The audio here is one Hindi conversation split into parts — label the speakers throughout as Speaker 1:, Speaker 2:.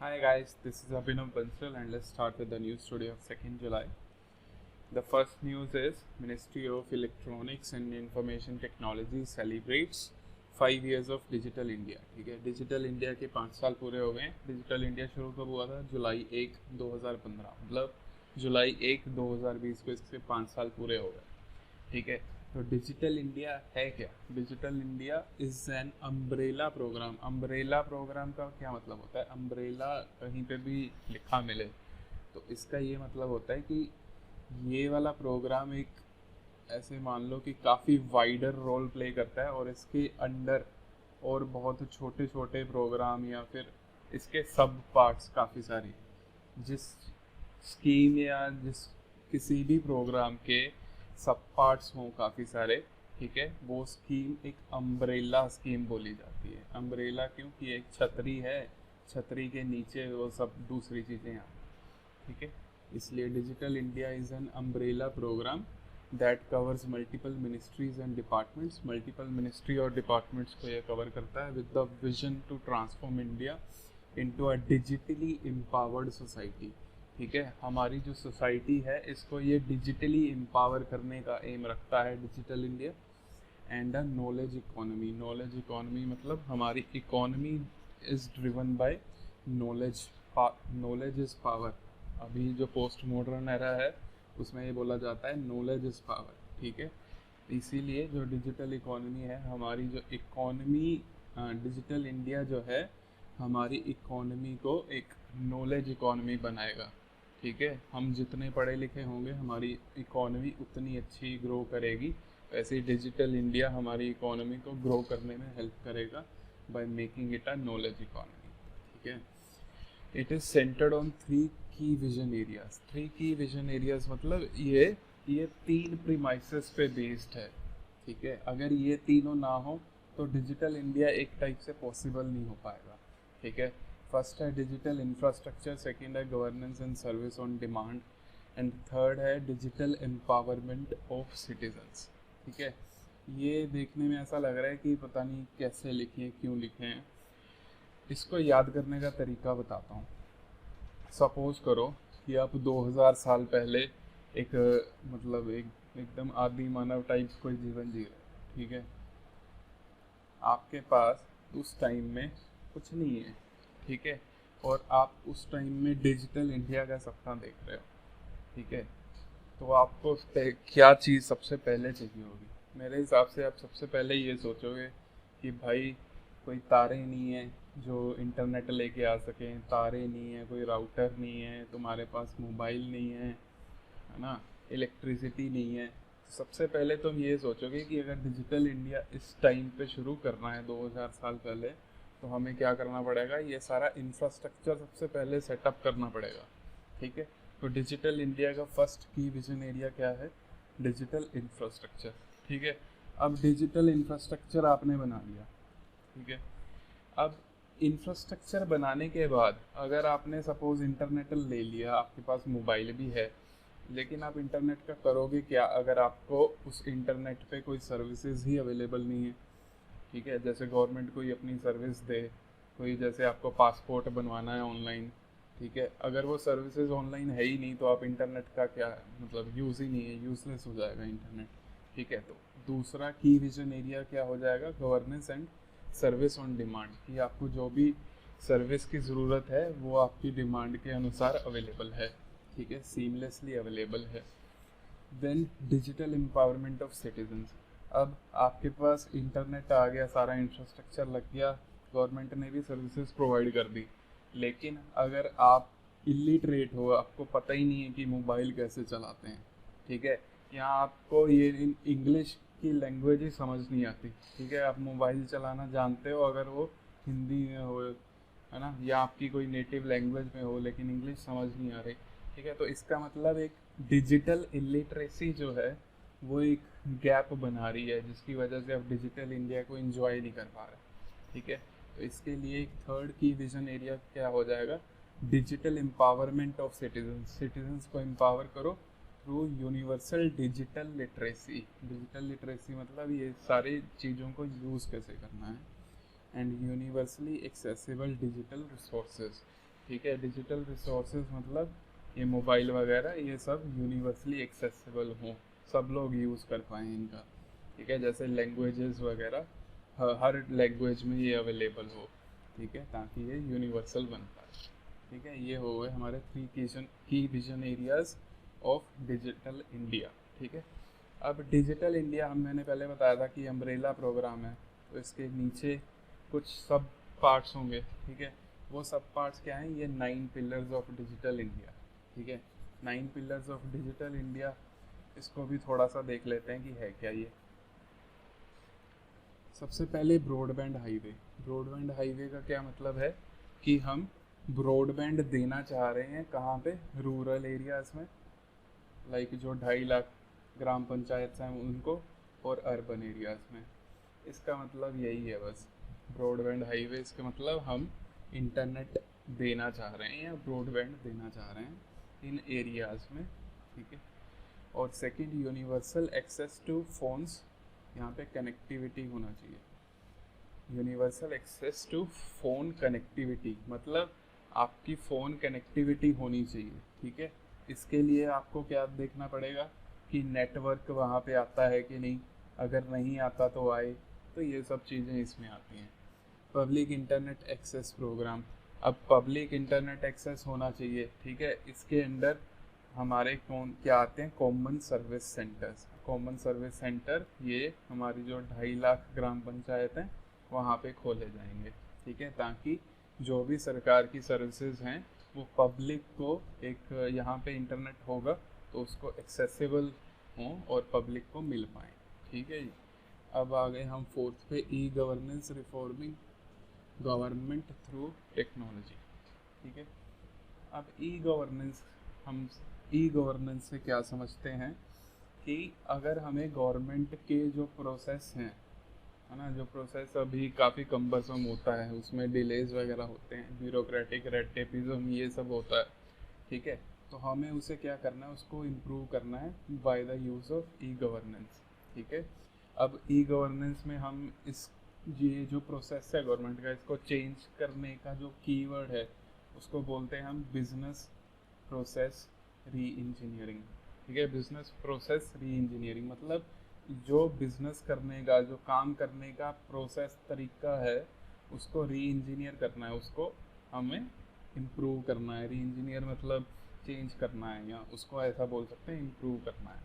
Speaker 1: Hi guys, this is Abhinav Bansal and let's start with the news today of 2nd July. The first news is Ministry of Electronics and Information Technology celebrates 5 years of Digital India. ठीक है, डिजिटल इंडिया के 5 साल पूरे हो गए। डिजिटल इंडिया शुरू कब हुआ था? जुलाई 1 2015, मतलब जुलाई 1 2020 को इसके 5 साल पूरे हो गए। ठीक है, तो डिजिटल इंडिया है क्या? Digital India is an umbrella program. Umbrella program का क्या मतलब होता है? अम्ब्रेला कहीं पे भी लिखा मिले तो इसका ये मतलब होता है कि ये वाला प्रोग्राम एक ऐसे मान लो कि काफ़ी वाइडर रोल प्ले करता है और इसके अंडर और बहुत छोटे छोटे प्रोग्राम या फिर इसके सब पार्ट्स काफ़ी सारे, जिस स्कीम या जिस किसी भी प्रोग्राम के सब पार्ट्स हों काफ़ी सारे, ठीक है, वो स्कीम एक अम्ब्रेला स्कीम बोली जाती है। अम्ब्रेला क्योंकि एक छतरी है, छतरी के नीचे वो सब दूसरी चीज़ें आती, ठीक है, इसलिए digital India is an umbrella program that covers multiple ministries and departments. Multiple ministry और डिपार्टमेंट्स को ये कवर करता है with the vision to transform India into a digitally empowered society. ठीक है, हमारी जो सोसाइटी है इसको ये डिजिटली एम्पावर करने का एम रखता है digital India. And a knowledge economy. Knowledge economy मतलब हमारी economy is driven by knowledge. Knowledge is power. अभी जो पोस्ट मॉडर्न एरा है उसमें ये बोला जाता है नॉलेज इज पावर। ठीक है, इसीलिए जो डिजिटल इकोनॉमी है, हमारी जो इकोनॉमी, डिजिटल इंडिया जो है हमारी इकोनॉमी को एक नॉलेज इकोनॉमी बनाएगा। ठीक है, हम जितने पढ़े लिखे होंगे हमारी इकोनॉमी उतनी अच्छी ग्रो करेगी। वैसे ही डिजिटल इंडिया हमारी इकोनॉमी को ग्रो करने में हेल्प करेगा by making it a knowledge economy. ठीक है, it is centred on three की विजन एरियाज। थ्री की विजन एरियाज मतलब ये तीन प्रीमाइसेस पे बेस्ड है। ठीक है, अगर ये तीनों ना हो तो डिजिटल इंडिया एक टाइप से पॉसिबल नहीं हो पाएगा। ठीक है, फर्स्ट है डिजिटल इंफ्रास्ट्रक्चर, सेकंड है governance and service on demand, and third है डिजिटल एम्पावरमेंट ऑफ सिटीजन्स। ठीक है, ये देखने में ऐसा लग रहा है कि पता नहीं कैसे लिखे हैं, क्यों लिखे हैं। इसको याद करने का तरीका बताता हूँ। सपोज करो कि आप 2000 साल पहले एक मतलब एक एकदम आदि मानव टाइप कोई जीवन जी रहे। ठीक है, आपके पास उस टाइम में कुछ नहीं है। ठीक है, और आप उस टाइम में डिजिटल इंडिया का सपना देख रहे हो। ठीक है, तो आपको क्या चीज़ सबसे पहले चाहिए होगी? मेरे हिसाब से आप सबसे पहले ये सोचोगे कि भाई कोई तारे नहीं है जो इंटरनेट लेके आ सकें, तारे नहीं है, कोई राउटर नहीं है, तुम्हारे पास मोबाइल नहीं है ना, इलेक्ट्रिसिटी नहीं है। सबसे पहले तुम ये सोचोगे कि अगर डिजिटल इंडिया इस टाइम पे शुरू करना है 2000 साल पहले, तो हमें क्या करना पड़ेगा? ये सारा इंफ्रास्ट्रक्चर सबसे पहले सेटअप करना पड़ेगा। ठीक है, तो डिजिटल इंडिया का फर्स्ट की विजन एरिया क्या है? Digital infrastructure. ठीक है, अब डिजिटल इंफ्रास्ट्रक्चर आपने बना लिया। ठीक है, अब इंफ्रास्ट्रक्चर बनाने के बाद अगर आपने सपोज इंटरनेट ले लिया, आपके पास मोबाइल भी है, लेकिन आप इंटरनेट का करोगे क्या अगर आपको उस इंटरनेट पे कोई सर्विसेज ही अवेलेबल नहीं है? ठीक है, जैसे गवर्नमेंट कोई अपनी सर्विस दे, कोई जैसे आपको पासपोर्ट बनवाना है ऑनलाइन। ठीक है, अगर वो सर्विसेज ऑनलाइन है ही नहीं तो आप इंटरनेट का क्या मतलब यूज़ ही नहीं है, यूज़लेस हो जाएगा इंटरनेट। ठीक है, तो दूसरा की विजन एरिया क्या हो जाएगा? Governance and service on demand, कि आपको जो भी सर्विस की ज़रूरत है वो आपकी डिमांड के अनुसार अवेलेबल है। ठीक है, सीमलेसली अवेलेबल है। Then digital empowerment of citizens. अब आपके पास इंटरनेट आ गया, सारा इंफ्रास्ट्रक्चर लग गया, गवर्नमेंट ने भी सर्विसेज प्रोवाइड कर दी, लेकिन अगर आप इलिटरेट हो, आपको पता ही नहीं है कि मोबाइल कैसे चलाते हैं, ठीक है, या आपको ये इंग्लिश की लैंग्वेज ही समझ नहीं आती, ठीक है, आप मोबाइल चलाना जानते हो अगर वो हिंदी में हो, है ना, या आपकी कोई नेटिव लैंग्वेज में हो लेकिन इंग्लिश समझ नहीं आ रही, ठीक है, तो इसका मतलब एक डिजिटल इलिटरेसी जो है वो एक गैप बना रही है जिसकी वजह से आप डिजिटल इंडिया को एंजॉय नहीं कर पा रहे। ठीक है, तो इसके लिए एक थर्ड की विजन एरिया क्या हो जाएगा? Digital empowerment of citizens. Citizens को एम्पावर करो through universal digital literacy. Digital literacy मतलब ये सारी चीज़ों को यूज़ कैसे करना है, and universally accessible digital resources. ठीक है। डिजिटल रिसोर्सेज मतलब ये मोबाइल वगैरह ये सब यूनिवर्सली एक्सेसिबल हों, सब लोग यूज़ कर पाएँ इनका, ठीक है। जैसे लैंग्वेजेस वगैरह हर लैंग्वेज में ये अवेलेबल हो, ठीक है, ताकि ये यूनिवर्सल बन पाए, ठीक है। ये हो गए हमारे की vision areas of digital India, ठीक है। अब डिजिटल इंडिया मैंने पहले बताया था कि अम्ब्रेला प्रोग्राम है, तो इसके नीचे कुछ सब पार्ट्स होंगे, ठीक है। वो सब पार्ट्स क्या हैं? ये 9 पिलर्स ऑफ डिजिटल इंडिया, ठीक है। 9 पिलर्स ऑफ डिजिटल इंडिया, इसको भी थोड़ा सा देख लेते हैं कि है क्या ये। सबसे पहले ब्रॉडबैंड हाईवे। ब्रॉडबैंड हाईवे का क्या मतलब है कि हम ब्रॉडबैंड देना चाह रहे हैं कहाँ पे? रूरल एरियाज में, लाइक जो 2.5 लाख ग्राम पंचायत हैं उनको, और अर्बन एरियाज में। इसका मतलब यही है बस, ब्रॉडबैंड हाईवे इसका मतलब हम इंटरनेट देना चाह रहे हैं या ब्रॉडबैंड देना चाह रहे हैं इन एरियाज में, ठीक है। और second, universal access to phones, यहाँ पे कनेक्टिविटी होना चाहिए। Universal access to phone connectivity मतलब आपकी फ़ोन कनेक्टिविटी होनी चाहिए, ठीक है। इसके लिए आपको क्या देखना पड़ेगा कि नेटवर्क वहाँ पे आता है कि नहीं, अगर नहीं आता तो आए, तो ये सब चीज़ें इसमें आती हैं। पब्लिक इंटरनेट एक्सेस प्रोग्राम, अब पब्लिक इंटरनेट एक्सेस होना चाहिए, ठीक है। इसके अंडर हमारे क्या आते हैं? Common service centres. Common service centre ये हमारी जो 2.5 लाख ग्राम पंचायत हैं वहाँ पे खोले जाएंगे, ठीक है, ताकि जो भी सरकार की सर्विसेज हैं वो पब्लिक को एक यहाँ पे इंटरनेट होगा तो उसको एक्सेसिबल हों और पब्लिक को मिल पाएँ, ठीक है जी। अब आ गए हम फोर्थ पे, e governance reforming government through technology, ठीक है। अब हम ई गवर्नेंस से क्या समझते हैं कि अगर हमें गवर्नमेंट के जो प्रोसेस हैं, है ना, जो प्रोसेस अभी काफ़ी कम्बरसम होता है, उसमें डिलेज वगैरह होते हैं, ब्यूरोक्रेटिक रेड टेपिज्म ये सब होता है, ठीक है। तो हमें उसे क्या करना है? उसको इम्प्रूव करना है by the use of e governance, ठीक है। अब ई गवर्नेंस में हम इस ये जो प्रोसेस है गवर्नमेंट का, इसको चेंज करने का जो कीवर्ड है उसको बोलते हैं हम बिजनेस प्रोसेस री इंजीनियरिंग, ठीक है। बिजनेस प्रोसेस री इंजीनियरिंग मतलब जो बिजनेस करने का, जो काम करने का प्रोसेस तरीका है उसको री इंजीनियर करना है, उसको हमें इम्प्रूव करना है। री इंजीनियर मतलब चेंज करना है, या उसको ऐसा बोल सकते हैं इम्प्रूव करना है,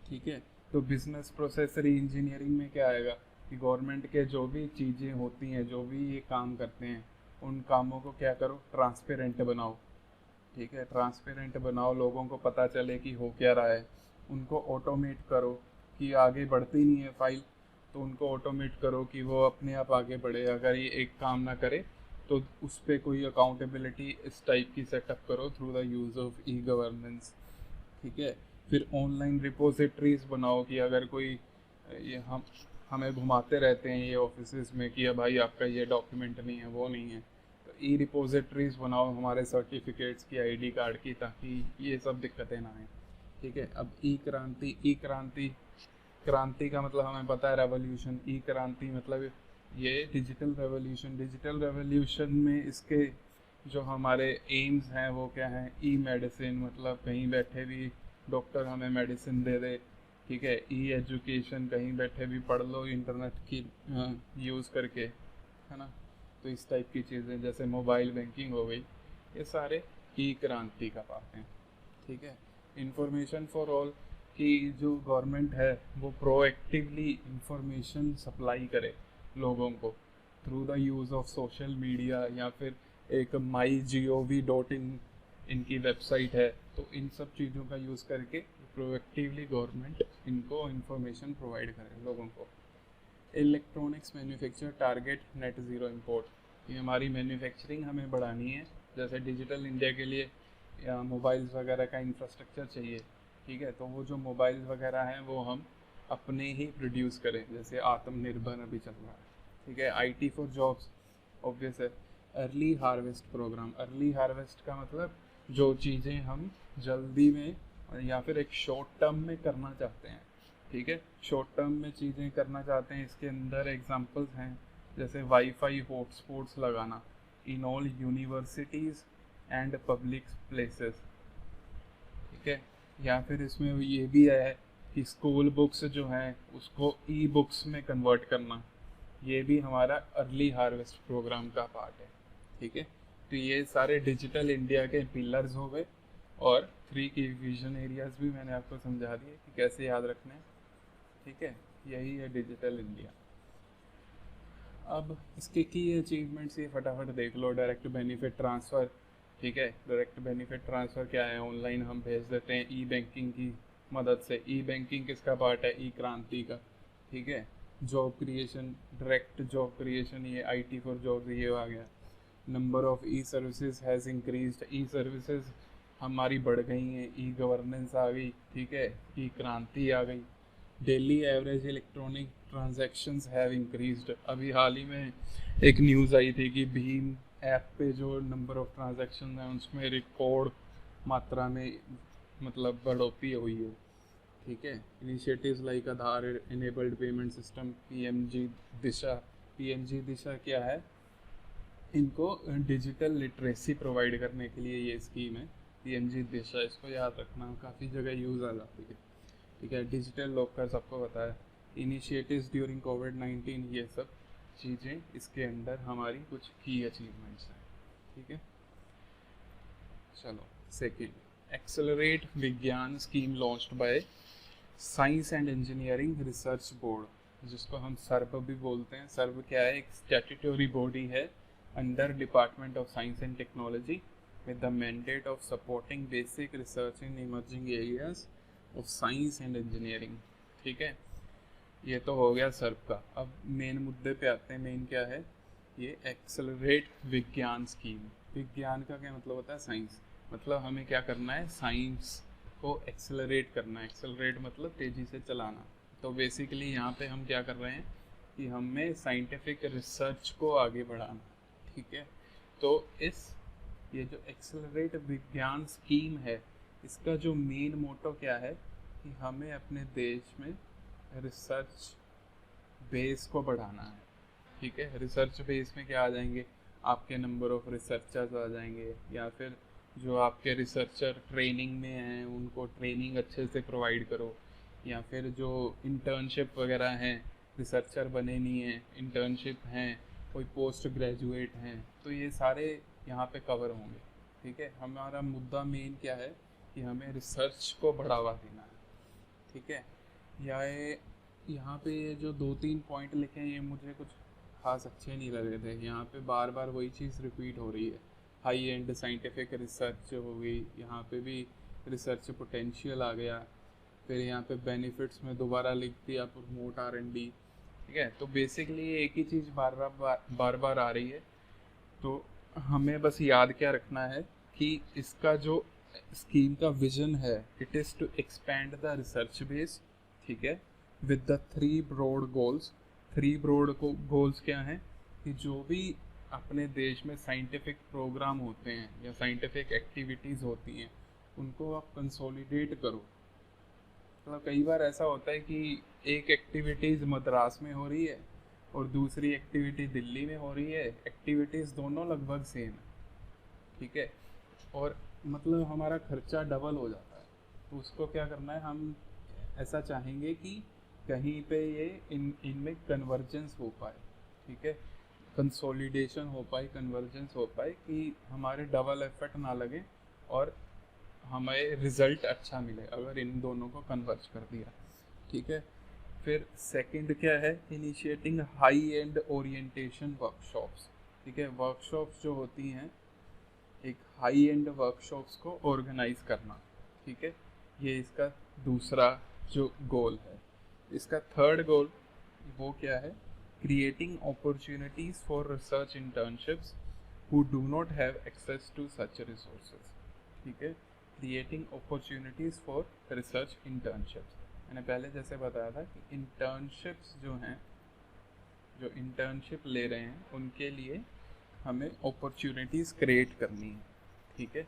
Speaker 1: ठीक है। तो बिजनेस प्रोसेस री इंजीनियरिंग में क्या आएगा कि गवर्नमेंट के जो भी चीज़ें होती हैं, जो भी ये काम करते हैं, उन कामों को क्या करो? ट्रांसपेरेंट बनाओ, ठीक है। ट्रांसपेरेंट बनाओ, लोगों को पता चले कि हो क्या रहा है। उनको ऑटोमेट करो कि आगे बढ़ती नहीं है फाइल, तो उनको ऑटोमेट करो कि वो अपने आप आगे बढ़े। अगर ये एक काम ना करे तो उस पर कोई अकाउंटेबिलिटी इस टाइप की सेटअप करो through the use of e governance, ठीक है। फिर ऑनलाइन रिपोजिटरीज बनाओ कि अगर कोई ये हमें घुमाते रहते हैं ये ऑफिस में कि भाई आपका ये डॉक्यूमेंट नहीं है, वो नहीं है, तो ई रिपोजिटरीज बनाओ हमारे सर्टिफिकेट्स की, आईडी कार्ड की, ताकि ये सब दिक्कतें ना आए, ठीक है। अब क्रांति का मतलब हमें पता है रेवोल्यूशन। ई क्रांति मतलब ये डिजिटल रेवोल्यूशन। डिजिटल रेवोल्यूशन में इसके जो हमारे एम्स हैं वो क्या हैं? ई मेडिसिन मतलब कहीं बैठे भी डॉक्टर हमें मेडिसिन दे दे, ठीक है। ई एजुकेशन, कहीं बैठे भी पढ़ लो इंटरनेट की यूज़ करके, है ना। तो इस टाइप की चीज़ें जैसे मोबाइल बैंकिंग हो गई, ये सारे ई क्रांति का पार्ट हैं, ठीक है। इंफॉर्मेशन फॉर ऑल कि जो गवर्नमेंट है वो प्रोएक्टिवली इंफॉर्मेशन सप्लाई करे लोगों को through the use of social media, या फिर एक MyGov.in इनकी वेबसाइट है, तो इन सब चीज़ों का यूज़ करके प्रोएक्टिवली गवर्नमेंट इनको इंफॉर्मेशन प्रोवाइड करे लोगों को। Electronics manufacture target net zero import, ये हमारी मैन्युफैक्चरिंग हमें बढ़ानी है। जैसे डिजिटल इंडिया के लिए या मोबाइल्स वगैरह का इंफ्रास्ट्रक्चर चाहिए, ठीक है। तो वो जो मोबाइल्स वगैरह हैं वो हम अपने ही प्रोड्यूस करें, जैसे आत्मनिर्भर अभी चल रहा है, ठीक है। IT फॉर जॉब्स ऑब्वियस है। Early harvest program, early harvest का मतलब जो चीज़ें हम जल्दी में या फिर एक शॉर्ट टर्म में करना चाहते हैं, ठीक है। शॉर्ट टर्म में चीज़ें करना चाहते हैं, इसके अंदर एग्जांपल्स हैं जैसे वाईफाई हॉटस्पॉट्स लगाना, in all universities and public places, ठीक है। या फिर इसमें ये भी है कि स्कूल बुक्स जो हैं उसको ई बुक्स में कन्वर्ट करना, ये भी हमारा अर्ली हार्वेस्ट प्रोग्राम का पार्ट है, ठीक है। तो ये सारे डिजिटल इंडिया के पिलर्स हो गए, और 3 की विजन एरियाज भी मैंने आपको समझा दिए कि कैसे याद रखना है, ठीक है। यही है डिजिटल इंडिया। अब इसके की अचीवमेंट्स ये फटाफट देख लो। डायरेक्ट बेनिफिट ट्रांसफ़र, ठीक है। डायरेक्ट बेनिफिट ट्रांसफ़र क्या है? ऑनलाइन हम भेज देते हैं ई बैंकिंग की मदद से। ई बैंकिंग किसका पार्ट है? ई क्रांति का, ठीक है। Job creation, direct job creation, ये IT फॉर जॉब्स ये आ गया। Number of E services has increased, E services हमारी बढ़ गई हैं, ई गवर्नेंस आ गई, ठीक है, ई क्रांति आ गई। Daily average electronic transactions have increased. अभी हाल ही में एक न्यूज़ आई थी कि भीम ऐप पे जो नंबर ऑफ ट्रांजैक्शन हैं उसमें रिकॉर्ड मात्रा में मतलब बढ़ोतरी हुई है, ठीक है। इनिशिएटिव्स लाइक आधार इनेबल्ड पेमेंट सिस्टम, PMG दिशा। PMG दिशा क्या है? इनको डिजिटल लिटरेसी प्रोवाइड करने के लिए ये स्कीम है PMG दिशा। इसको याद रखना, काफ़ी जगह यूज़ आ जाती है, ठीक है। डिजिटल लॉकर सबको पता है। इनिशिएटिव्स ड्यूरिंग कोविड-19, ये सब चीज़ें इसके अंदर हमारी कुछ की अचीवमेंट्स हैं, ठीक है। चलो सेकेंड, एक्सेलरेट विज्ञान scheme launched by science and engineering research board, जिसको हम सर्व भी बोलते हैं। सर्व क्या है? एक स्टैट्यूटरी बॉडी है under department of science and technology with the mandate of supporting basic research in emerging areas of science and engineering, ठीक है। ये तो हो गया सर्व का। अब मेन मुद्दे पे आते हैं। मेन क्या है? ये एक्सेलरेट विज्ञान स्कीम। विज्ञान का क्या मतलब होता है? साइंस। मतलब हमें क्या करना है? साइंस को एक्सेलरेट करना है। एक्सेलरेट मतलब तेज़ी से चलाना। तो बेसिकली यहाँ पे हम क्या कर रहे हैं कि हमें साइंटिफिक रिसर्च को आगे बढ़ाना, ठीक है। तो इस ये जो एक्सेलरेट विज्ञान स्कीम है, इसका जो मेन मोटो क्या है कि हमें अपने देश में रिसर्च बेस को बढ़ाना है, ठीक है। रिसर्च बेस में क्या आ जाएंगे? आपके नंबर ऑफ रिसर्चर्स आ जाएंगे, या फिर जो आपके रिसर्चर ट्रेनिंग में हैं उनको ट्रेनिंग अच्छे से प्रोवाइड करो, या फिर जो इंटर्नशिप वगैरह हैं, रिसर्चर बने नहीं हैं, इंटर्नशिप हैं, कोई पोस्ट ग्रेजुएट हैं, तो ये सारे यहाँ पे कवर होंगे, ठीक है। हमारा मुद्दा मेन क्या है कि हमें रिसर्च को बढ़ावा देना है, ठीक है। या यहाँ पे ये जो 2-3 पॉइंट लिखे हैं ये मुझे कुछ खास अच्छे नहीं लगे थे। यहाँ पे बार बार वही चीज़ रिपीट हो रही है। हाई एंड साइंटिफिक रिसर्च हो गई, यहाँ पे भी रिसर्च पोटेंशियल आ गया। फिर यहाँ पे बेनिफिट्स में दोबारा लिख दिया प्रमोट R&D, ठीक है। तो बेसिकली एक ही चीज़ बार बार आ रही है। तो हमें बस याद क्या रखना है कि इसका जो स्कीम का विजन है, it is to expand the research base, ठीक है, with the 3 broad goals. 3 broad goals क्या हैं कि जो भी अपने देश में साइंटिफिक प्रोग्राम होते हैं या साइंटिफिक एक्टिविटीज़ होती हैं उनको आप कंसोलिडेट करो। मतलब कई बार ऐसा होता है कि एक एक्टिविटीज़ मद्रास में हो रही है और दूसरी एक्टिविटी दिल्ली में हो रही है, एक्टिविटीज़ दोनों लगभग सेम है, ठीक है, और मतलब हमारा खर्चा डबल हो जाता है। तो उसको क्या करना है? हम ऐसा चाहेंगे कि कहीं पे ये इनमें कन्वर्जेंस हो पाए, ठीक है, कंसोलिडेशन हो पाए, कन्वर्जेंस हो पाए, कि हमारे डबल एफर्ट ना लगे और हमें रिज़ल्ट अच्छा मिले अगर इन दोनों को कन्वर्ज कर दिया, ठीक है। फिर सेकंड क्या है? Initiating high end orientation workshops, ठीक है। वर्कशॉप्स जो होती हैं, एक हाई एंड वर्कशॉप्स को ऑर्गेनाइज करना, ठीक है, ये इसका दूसरा जो गोल है। इसका थर्ड गोल वो क्या है? Creating opportunities for research internships who do not have access to such resources, ठीक है। Creating opportunities for research internships, मैंने पहले जैसे बताया था कि इंटर्नशिप्स जो हैं, जो इंटर्नशिप ले रहे हैं उनके लिए हमें अपॉर्चुनिटीज़ क्रिएट करनी है, ठीक है।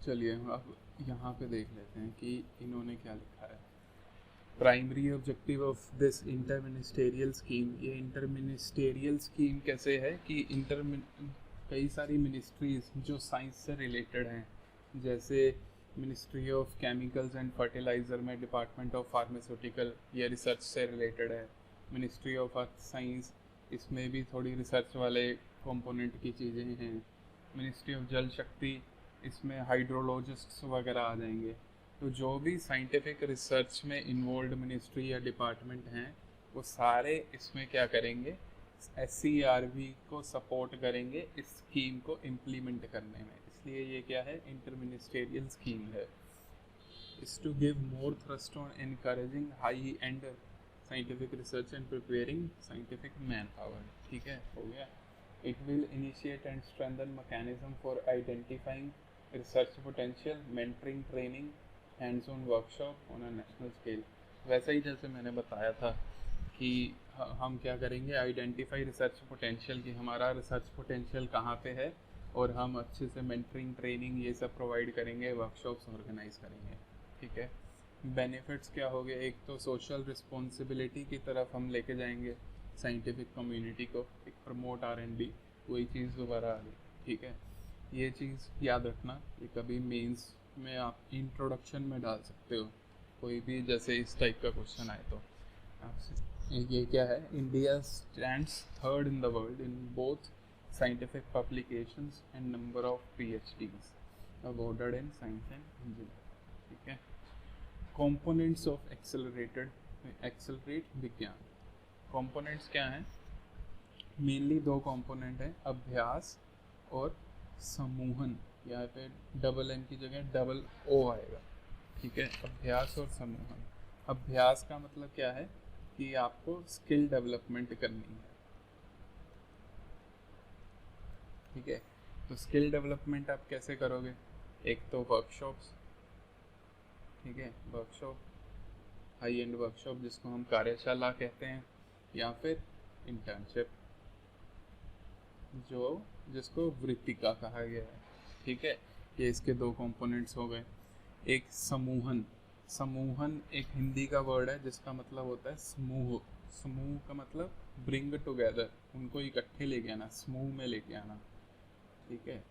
Speaker 1: चलिए अब यहाँ पे देख लेते हैं कि इन्होंने क्या लिखा है। Primary objective of this inter ministerial scheme, ये इंटर मिनिस्टेरियल स्कीम कैसे है कि कई सारी मिनिस्ट्रीज जो साइंस से रिलेटेड हैं, जैसे ministry of chemicals and fertiliser में डिपार्टमेंट ऑफ फार्मास्यूटिकल, ये रिसर्च से रिलेटेड है। मिनिस्ट्री ऑफ अर्थ साइंस, इसमें भी थोड़ी रिसर्च वाले कंपोनेंट की चीज़ें हैं। मिनिस्ट्री ऑफ जल शक्ति, इसमें हाइड्रोलॉजिस्ट्स वगैरह आ जाएंगे। तो जो भी साइंटिफिक रिसर्च में इन्वॉल्व मिनिस्ट्री या डिपार्टमेंट हैं, वो सारे इसमें क्या करेंगे, SCRV को सपोर्ट करेंगे इस स्कीम को इम्प्लीमेंट करने में। इसलिए ये क्या है, इंटर मिनिस्टेरियल स्कीम है। Is to give more thrust on encouraging high end scientific research and preparing scientific man power. ठीक है, हो गया। It will initiate and strengthen mechanism for identifying research potential, mentoring, training, hands on workshop on a national scale. वैसे ही जैसे मैंने बताया था कि हम क्या करेंगे, आइडेंटिफाई रिसर्च पोटेंशियल, कि हमारा रिसर्च पोटेंशियल कहाँ पे है, और हम अच्छे से मेंटरिंग, ट्रेनिंग ये सब प्रोवाइड करेंगे, वर्कशॉप्स ऑर्गेनाइज करेंगे। ठीक है। बेनिफिट्स क्या हो गए, एक तो सोशल रिस्पॉन्सिबिलिटी की तरफ हम लेके जाएंगे साइंटिफिक कम्युनिटी को, एक प्रमोट R&D, वही चीज़ दोबारा आ गई। ठीक है, ये चीज़ याद रखना, ये कभी मेंस में आप इंट्रोडक्शन में डाल सकते हो, कोई भी जैसे इस टाइप का क्वेश्चन आए तो आपसे। ये क्या है, India stands third in the world in both scientific publications and number of PhDs awarded in science and engineering. ठीक है। कंपोनेंट्स ऑफ एक्सेलरेट विज्ञान। कंपोनेंट्स क्या हैं, मेनली दो कंपोनेंट हैं, अभ्यास और समूहन। यहाँ पे M की जगह O आएगा। ठीक है, अभ्यास और समूहन। अभ्यास का मतलब क्या है कि आपको स्किल डेवलपमेंट करनी है। ठीक है, तो स्किल डेवलपमेंट आप कैसे करोगे, एक तो वर्कशॉप्स। ठीक है, वर्कशॉप, हाई एंड वर्कशॉप जिसको हम कार्यशाला कहते हैं, या फिर इंटर्नशिप जिसको वृत्तिका कहा गया है। ठीक है, ये इसके दो कंपोनेंट्स हो गए। एक समूहन, समूहन एक हिंदी का वर्ड है जिसका मतलब होता है समूह। समूह का मतलब ब्रिंग टुगेदर, उनको इकट्ठे लेके आना, समूह में लेके आना। ठीक है,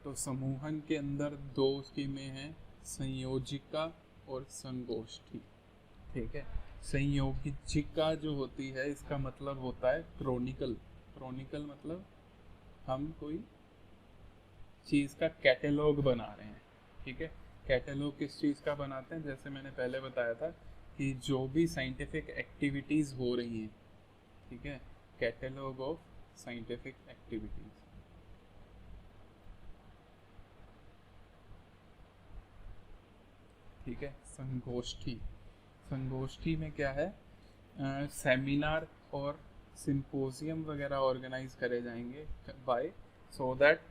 Speaker 1: तो समूहन के अंदर दो स्कीमें हैं, संयोजिका और संगोष्ठी। ठीक है, संयोजिका जो होती है, इसका मतलब होता है क्रॉनिकल। क्रॉनिकल मतलब हम कोई चीज़ का कैटलॉग बना रहे हैं। ठीक है, कैटलॉग किस चीज़ का बनाते हैं, जैसे मैंने पहले बताया था कि जो भी साइंटिफिक एक्टिविटीज़ हो रही हैं। ठीक है, कैटलॉग ऑफ साइंटिफिक एक्टिविटीज़। ठीक है, संगोष्ठी, संगोष्ठी में क्या है, सेमिनार और सिंपोजियम वगैरह ऑर्गेनाइज करे जाएंगे बाय, सो दैट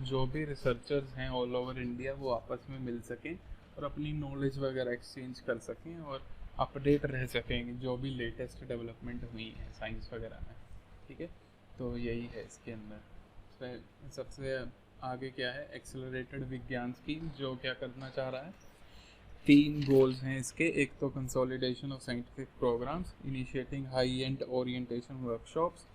Speaker 1: जो भी रिसर्चर्स हैं ऑल ओवर इंडिया वो आपस में मिल सकें और अपनी नॉलेज वगैरह एक्सचेंज कर सकें और अपडेट रह सकेंगे जो भी लेटेस्ट डेवलपमेंट हुई है साइंस वगैरह में। ठीक है, तो यही है इसके अंदर। सबसे आगे क्या है, एक्सेलरेटेड विज्ञान स्कीम, जो क्या करना चाह रहा है, तीन गोल्स हैं इसके। एक तो consolidation of scientific programs, initiating high end orientation workshops,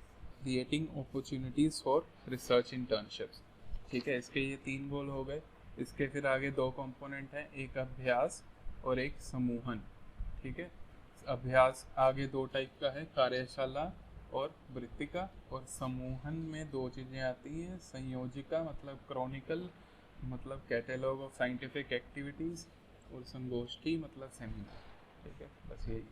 Speaker 1: creating opportunities for research internships. ठीक है, इसके ये तीन गोल हो गए। इसके फिर आगे दो कंपोनेंट हैं, एक अभ्यास और एक समूहन। ठीक है, अभ्यास आगे दो टाइप का है, कार्यशाला और वृत्तिका, और समूहन में दो चीज़ें आती हैं, संयोजिका मतलब क्रॉनिकल मतलब कैटलॉग ऑफ साइंटिफिक एक्टिविटीज़, और संगोष्ठी मतलब सेमिनार। ठीक है, बस यही।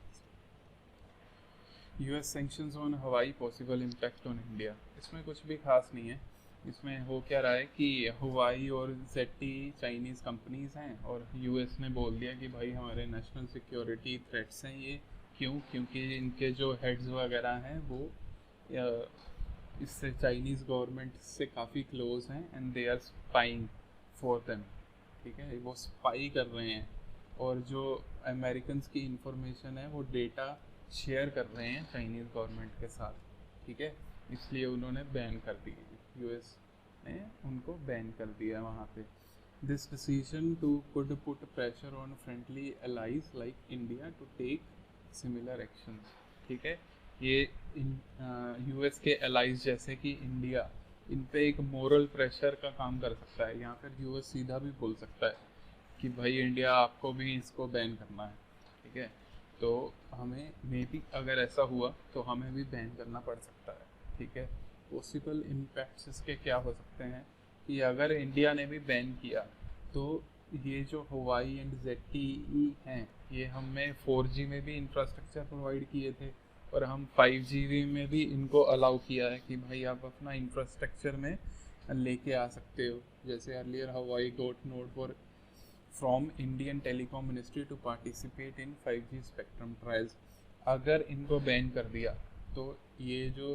Speaker 1: US सेंक्शंस ऑन हवाई पॉसिबल इम्पैक्ट ऑन इंडिया, इसमें कुछ भी खास नहीं है। इसमें हो क्या रहा है कि हवाई और ZTE चाइनीज़ कंपनीज़ हैं, और US ने बोल दिया कि भाई हमारे नेशनल सिक्योरिटी थ्रेट्स हैं ये। क्यों? क्योंकि इनके जो हेड्स वगैरह हैं वो इससे चाइनीज़ गवर्नमेंट से काफ़ी क्लोज हैं, and they are spying for them. ठीक है, वो स्पाई कर रहे हैं, और जो अमेरिकन्स की इंफॉर्मेशन है वो डेटा शेयर कर रहे हैं चाइनीज़ गवर्नमेंट के साथ। ठीक है, इसलिए उन्होंने बैन कर दिए, US ने उनको बैन कर दिया वहाँ पे। This decision to could put pressure on friendly allies like India to take similar actions. ठीक है, ये यूएस के allies जैसे कि इंडिया, इन पे एक मोरल प्रेशर का काम कर सकता है, या फिर यूएस सीधा भी बोल सकता है कि भाई इंडिया आपको भी इसको बैन करना है। ठीक है, तो हमें मे बी अगर ऐसा हुआ तो हमें भी बैन करना पड़ सकता है। ठीक है, पॉसिबल इम्पैक्ट्स इसके क्या हो सकते हैं कि अगर इंडिया ने भी बैन किया तो ये जो हवाई एंड ZTE हैं, ये हमें 4G में भी इंफ्रास्ट्रक्चर प्रोवाइड किए थे और हम 5G में भी इनको अलाउ किया है कि भाई आप अपना इंफ्रास्ट्रक्चर में लेके आ सकते हो। जैसे earlier Huawei got note for from Indian telecom ministry to participate in 5G spectrum trials. अगर इनको बैन कर दिया तो ये जो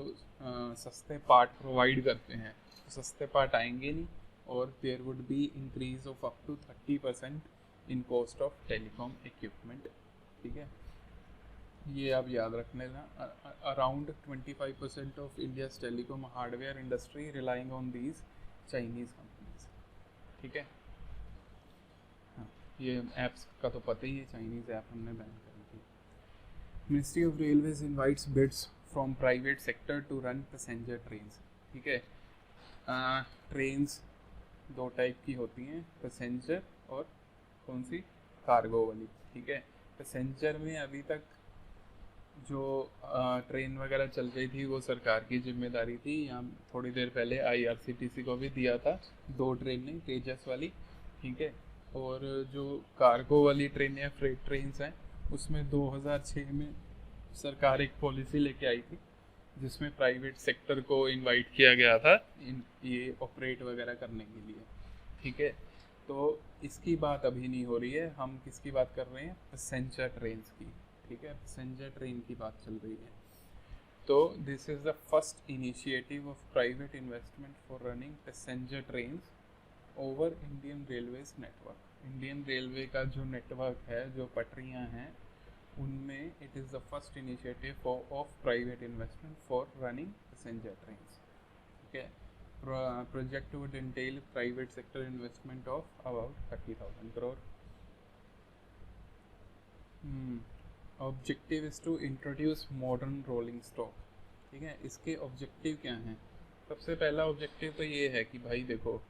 Speaker 1: सस्ते पार्ट प्रोवाइड करते हैं, सस्ते पार्ट आएंगे नहीं, और there would be increase of up to 30% in cost of telecom equipment. ठीक है, ये आप याद रख लेना। Around 25% of India's telecom hardware industry relying on these Chinese companies. ठीक है, हाँ, ये ऐप्स का तो पता ही है, चाइनीज़ ऐप हमने बैन कर दी। Ministry of railways invites bids from private sector to run passenger trains. ठीक है, ट्रेन्स दो टाइप की होती हैं, पैसेंजर और कौन सी, कार्गो वाली। ठीक है, पैसेंजर में अभी तक जो ट्रेन वगैरह चल रही थी वो सरकार की जिम्मेदारी थी। यहाँ थोड़ी देर पहले IRCTC को भी दिया था 2 ट्रेनें तेजस वाली। ठीक है, और जो कार्गो वाली ट्रेन या फ्रेट ट्रेन्स हैं उसमें 2006 में सरकार एक पॉलिसी लेके आई थी जिसमें प्राइवेट सेक्टर को इनवाइट किया गया था ये ऑपरेट वगैरह करने के लिए। ठीक है, तो इसकी बात अभी नहीं हो रही है, हम किसकी बात कर रहे हैं, पैसेंजर ट्रेन्स की। ठीक है, पैसेंजर ट्रेन की बात चल रही है। तो this is the first initiative of private investment for running passenger trains over Indian railways network. Indian railway का जो नेटवर्क है, जो पटरियां हैं, उनमें it is the first initiative of private investment for running passenger trains. ठीक है, project would entail private sector investment of about 30,000 crore. Objective is to introduce modern rolling stock. ठीक है, इसके ऑब्जेक्टिव क्या हैं? सबसे पहला ऑब्जेक्टिव तो ये है कि भाई देखो,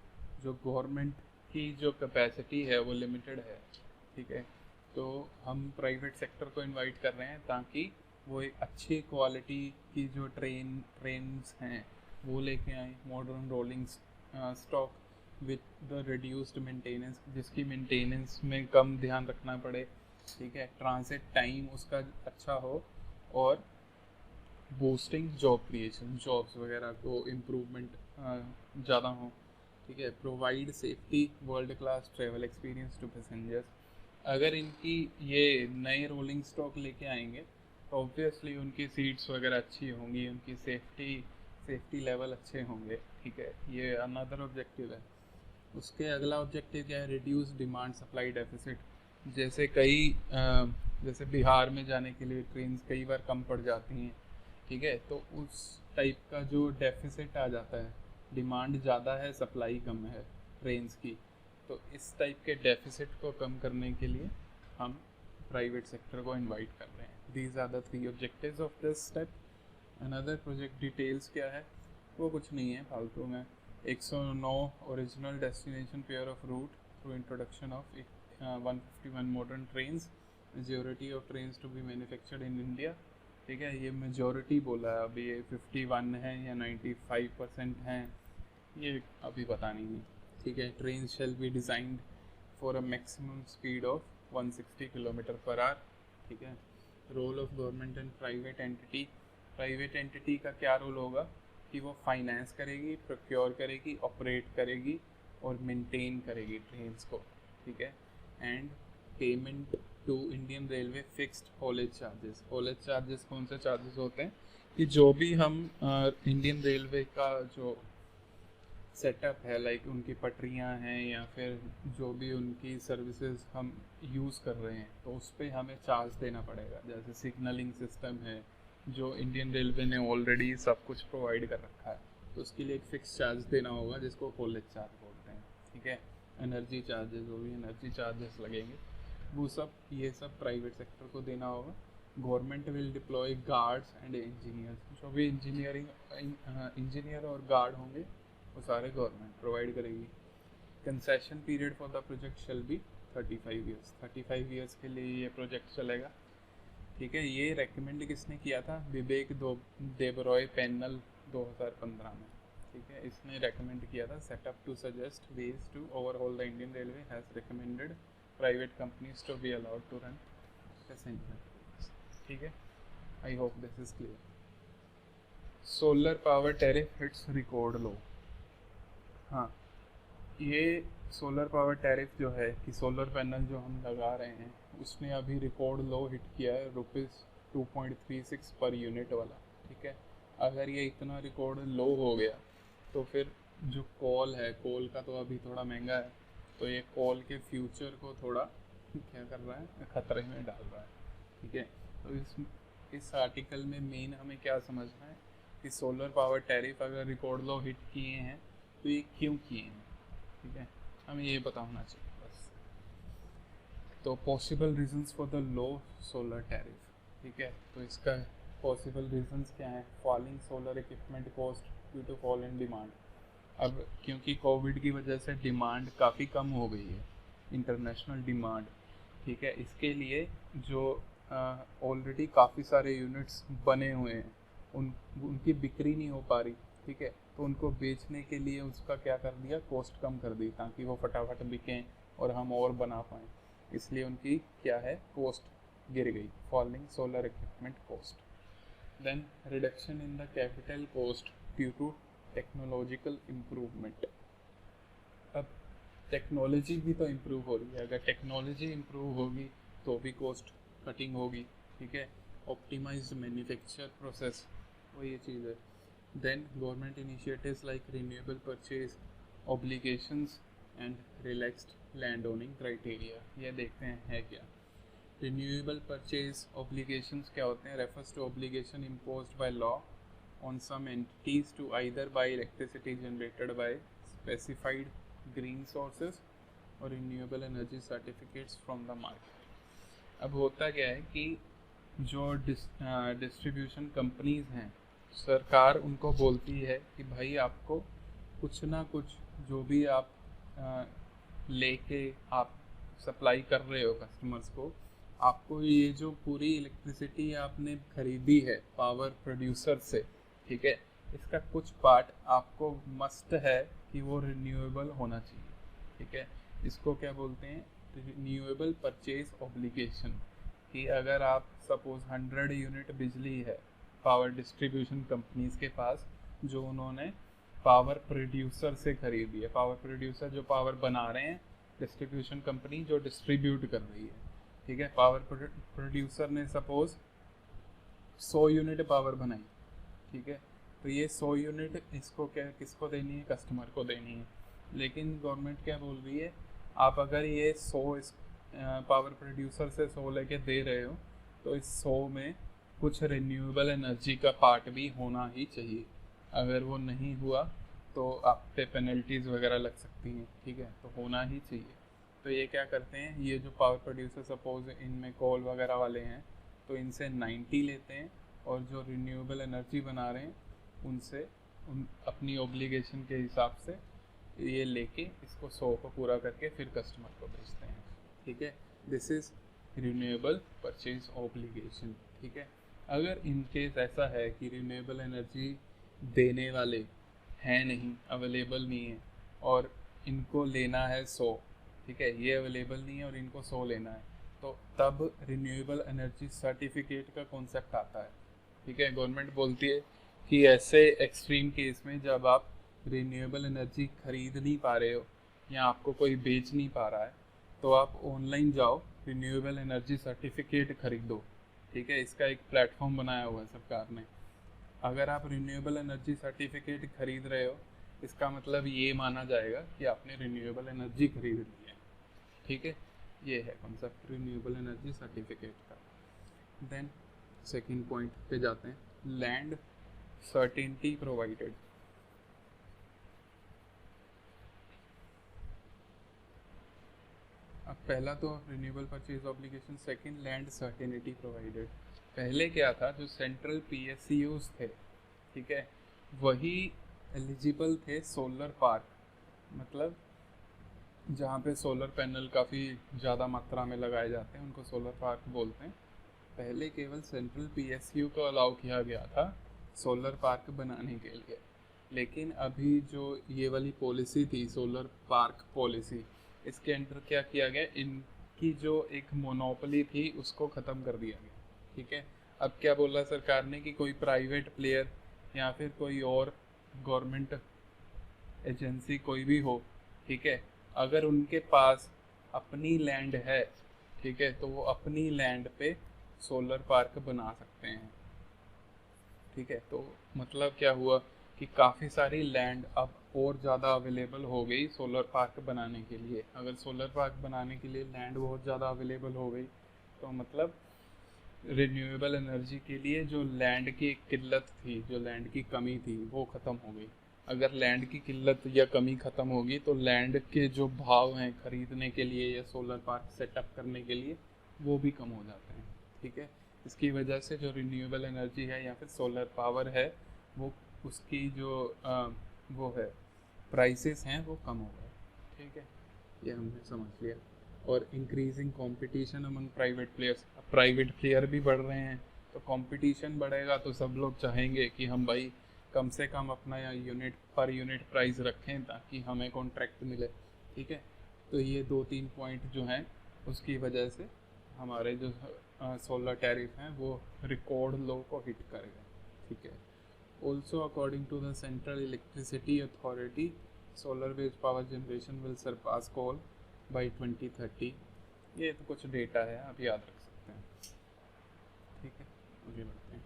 Speaker 1: जो गवर्नमेंट की जो कैपेसिटी है वो लिमिटेड है। ठीक है, तो हम प्राइवेट सेक्टर को इनवाइट कर रहे हैं ताकि वो एक अच्छी क्वालिटी की जो ट्रेन्स हैं वो लेके आए, modern rolling stock with the reduced maintenance, जिसकी मेंटेनेंस में कम ध्यान रखना पड़े। ठीक है, ट्रांसिट टाइम उसका अच्छा हो, और बूस्टिंग जॉब क्रिएशन, जॉब्स वगैरह को इम्प्रूवमेंट ज़्यादा हो। ठीक है, provide safety world class travel experience to passengers. अगर इनकी ये नए रोलिंग स्टॉक लेके आएंगे तो ऑब्वियसली उनकी सीट्स वगैरह अच्छी होंगी, उनकी सेफ्टी लेवल अच्छे होंगे। ठीक है, ये अनदर ऑब्जेक्टिव है। उसके अगला ऑब्जेक्टिव क्या है, रिड्यूस डिमांड सप्लाई डेफिसिट। जैसे जैसे बिहार में जाने के लिए ट्रेन कई बार कम पड़ जाती हैं। ठीक है, तो उस टाइप का जो डेफिसिट आ जाता है, डिमांड ज़्यादा है सप्लाई कम है ट्रेन्स की, तो इस टाइप के डेफिसिट को कम करने के लिए हम प्राइवेट सेक्टर को इनवाइट कर रहे हैं। These are the 3 objectives of this step. Another project details क्या है, वो कुछ नहीं है फालतू में। 109 original destination pair of route through introduction of 151 modern trains, majority of trains to be manufactured in India. ठीक है, ये मेजॉरिटी बोला है, अभी ये 51 है या 95% हैं, ये अभी पता नहीं है। ठीक है, train shall be designed for a maximum speed of 160 kilometre per hour. ठीक है, role of government and private entity. Private entity का क्या रोल होगा कि वो फाइनेंस करेगी, प्रोक्योर करेगी, ऑपरेट करेगी और मेंटेन करेगी ट्रेन्स को। ठीक है, and payment to Indian railway fixed haulage charges. Haulage charges कौन से चार्जेस होते हैं कि जो भी हम इंडियन रेलवे का जो सेटअप है, लाइक उनकी पटरियां हैं या फिर जो भी उनकी सर्विसेज हम यूज़ कर रहे हैं, तो उस पर हमें चार्ज देना पड़ेगा। जैसे सिग्नलिंग सिस्टम है जो इंडियन रेलवे ने ऑलरेडी सब कुछ प्रोवाइड कर रखा है, तो उसके लिए एक फ़िक्स चार्ज देना होगा जिसको हॉलेज चार्ज बोलते हैं। ठीक है, एनर्जी चार्जेस, जो भी एनर्जी चार्जेस लगेंगे वो सब, ये सब प्राइवेट सेक्टर को देना होगा। Government will deploy guards and engineers, जो भी इंजीनियर और गार्ड होंगे वो सारे गवर्नमेंट प्रोवाइड करेगी। Concession period for the project shall be 35 years, 35 years के लिए ये प्रोजेक्ट चलेगा। ठीक है, ये रेकमेंड किसने किया था? विवेक देबरॉय पैनल 2015 में। ठीक है, इसने रेकमेंड किया था। Setup to suggest ways to overall the Indian railway has recommended private companies to be allowed to run passenger. ठीक है, I hope this is clear. Solar power tariff hits record low. हाँ, ये सोलर पावर टैरिफ जो है कि सोलर पैनल जो हम लगा रहे हैं उसने अभी रिकॉर्ड लो हिट किया है, ₹2.36 पर यूनिट वाला। ठीक है, अगर ये इतना रिकॉर्ड लो हो गया तो फिर जो कोल है, कोल का तो अभी थोड़ा महंगा है, तो ये कोल के फ्यूचर को थोड़ा क्या कर रहा है, खतरे में डाल रहा है। ठीक है, तो इस आर्टिकल में मेन हमें क्या समझना है कि सोलर पावर टैरिफ अगर रिकॉर्ड लो हिट किए हैं तो ये क्यों किए हैं। ठीक है, हमें ये पता होना चाहिए बस। तो possible reasons for the low solar tariff. ठीक है, तो इसका पॉसिबल रीजंस क्या है? Falling solar equipment cost due to fall in demand. अब क्योंकि कोविड की वजह से डिमांड काफ़ी कम हो गई है, इंटरनेशनल डिमांड। ठीक है, इसके लिए जो ऑलरेडी काफ़ी सारे यूनिट्स बने हुए हैं उनकी बिक्री नहीं हो पा रही। ठीक है, तो उनको बेचने के लिए उसका क्या कर दिया, कॉस्ट कम कर दी ताकि वो फटाफट बिकें और हम और बना पाएँ। इसलिए उनकी क्या है, कॉस्ट गिर गई, falling solar equipment cost. Then reduction in the capital cost due to technological improvement. अब टेक्नोलॉजी भी तो इम्प्रूव हो रही है, अगर टेक्नोलॉजी इम्प्रूव होगी तो भी कॉस्ट कटिंग होगी। ठीक है, ऑप्टिमाइज्ड मैन्युफैक्चर प्रोसेस, वो ये चीज़ है। Then government initiatives like renewable purchase obligations and relaxed land owning criteria. ये देखते हैं है क्या। रिन्यूएबल परचेज ऑब्लिगेशंस क्या होते हैं? Refers to obligation imposed by law on some entities to either buy electricity generated by specified green sources or renewable energy certificates from the market। अब होता क्या है कि जो डिस्ट्रीब्यूशन कंपनीज हैं, सरकार उनको बोलती है कि भाई आपको कुछ ना कुछ जो भी आप लेके आप सप्लाई कर रहे हो कस्टमर्स को, आपको ये जो पूरी इलेक्ट्रिसिटी आपने खरीदी है पावर प्रोड्यूसर से, ठीक है, इसका कुछ पार्ट आपको मस्ट है कि वो रिन्यूएबल होना चाहिए। ठीक है, इसको क्या बोलते हैं? Renewable purchase obligation. कि अगर आप सपोज 100 यूनिट बिजली है पावर डिस्ट्रीब्यूशन कंपनीज के पास जो उन्होंने पावर प्रोड्यूसर से खरीदी है, पावर प्रोड्यूसर जो पावर बना रहे हैं, डिस्ट्रीब्यूशन कंपनी जो डिस्ट्रीब्यूट कर रही है। ठीक है, पावर प्रोड्यूसर ने सपोज 100 यूनिट पावर बनाई। ठीक है, तो ये 100 यूनिट इसको क्या किसको देनी है? कस्टमर को देनी है। लेकिन गवर्नमेंट क्या बोल रही है, आप अगर ये 100 पावर प्रोड्यूसर से 100 लेके दे रहे हो तो इस 100 में कुछ रिन्यूएबल एनर्जी का पार्ट भी होना ही चाहिए। अगर वो नहीं हुआ तो आप पे पेनल्टीज़ वगैरह लग सकती हैं। ठीक है, तो होना ही चाहिए। तो ये क्या करते हैं, ये जो पावर प्रोड्यूसर सपोज इनमें कोल वगैरह वाले हैं तो इनसे 90 लेते हैं और जो रिन्यूएबल एनर्जी बना रहे हैं उनसे अपनी ऑब्लिगेशन के हिसाब से ये लेके इसको 100 को पूरा करके फिर कस्टमर को बेचते हैं। ठीक है, this is renewable purchase obligation. ठीक है, अगर इनकेस ऐसा है कि रिन्यूएबल एनर्जी देने वाले हैं नहीं, अवेलेबल नहीं है और इनको लेना है 100, ठीक है, ये अवेलेबल नहीं है और इनको 100 लेना है, तो तब रिन्यूएबल एनर्जी सर्टिफिकेट का कॉन्सेप्ट आता है। ठीक है, गवर्नमेंट बोलती है कि ऐसे एक्सट्रीम केस में जब आप रिन्यूएबल एनर्जी खरीद नहीं पा रहे हो या आपको कोई बेच नहीं पा रहा है तो आप ऑनलाइन जाओ, रिन्यूएबल एनर्जी सर्टिफिकेट खरीदो। ठीक है, इसका एक प्लेटफॉर्म बनाया हुआ है सरकार ने। अगर आप रिन्यूएबल एनर्जी सर्टिफिकेट खरीद रहे हो इसका मतलब ये माना जाएगा कि आपने रिन्यूएबल एनर्जी खरीद ली है। ठीक है, ये है कॉन्सेप्ट रिन्यूएबल एनर्जी सर्टिफिकेट का। देन सेकंड पॉइंट पे जाते हैं, लैंड सर्टेनिटी प्रोवाइडेड। पहला तो renewable purchase obligation, second land certainty provided. पहले क्या था, जो सेंट्रल पीएसयूज थे, ठीक है, वही एलिजिबल थे सोलर पार्क, मतलब जहाँ पे सोलर पैनल काफ़ी ज़्यादा मात्रा में लगाए जाते हैं उनको सोलर पार्क बोलते हैं। पहले केवल सेंट्रल पीएसयू को अलाउ किया गया था सोलर पार्क बनाने के लिए, लेकिन अभी जो ये वाली पॉलिसी थी सोलर पार्क पॉलिसी, इसके अंडर क्या किया गया, इनकी जो एक मोनोपोली थी उसको ख़त्म कर दिया गया, ठीक है। अब क्या बोला सरकार ने कि कोई प्राइवेट प्लेयर या फिर कोई और गवर्नमेंट एजेंसी कोई भी हो, ठीक है, अगर उनके पास अपनी लैंड है, ठीक है, तो वो अपनी लैंड पे सोलर पार्क बना सकते हैं, ठीक है। तो मतलब क्या हुआ कि काफ़ी सारी लैंड अब और ज़्यादा अवेलेबल हो गई सोलर पार्क बनाने के लिए। अगर सोलर पार्क बनाने के लिए लैंड बहुत ज़्यादा अवेलेबल हो गई तो मतलब रिन्यूएबल एनर्जी के लिए जो लैंड की किल्लत थी, जो लैंड की कमी थी, वो ख़त्म हो गई। अगर लैंड की किल्लत या कमी ख़त्म होगी तो लैंड के जो भाव हैं खरीदने के लिए या सोलर पार्क सेटअप करने के लिए वो भी कम हो जाते हैं, ठीक है। इसकी वजह से जो रिन्यूएबल एनर्जी है या फिर सोलर पावर है, वो उसकी जो वो है प्राइसेस हैं वो कम हो गए, ठीक है। ये हमने समझ लिया। और increasing competition among private players, अब प्राइवेट प्लेयर भी बढ़ रहे हैं तो कंपटीशन बढ़ेगा तो सब लोग चाहेंगे कि हम भाई कम से कम अपना यूनिट प्राइस रखें ताकि हमें कॉन्ट्रैक्ट मिले, ठीक है। तो ये 2-3 पॉइंट जो हैं उसकी वजह से हमारे जो सोलर टैरिफ हैं वो रिकॉर्ड लो को हिट कर गए, ठीक है। Also according to the central electricity authority, solar based power generation will surpass coal by 2030। ये तो कुछ डेटा है, आप याद रख सकते हैं, ठीक है। आगे बढ़ते हैं।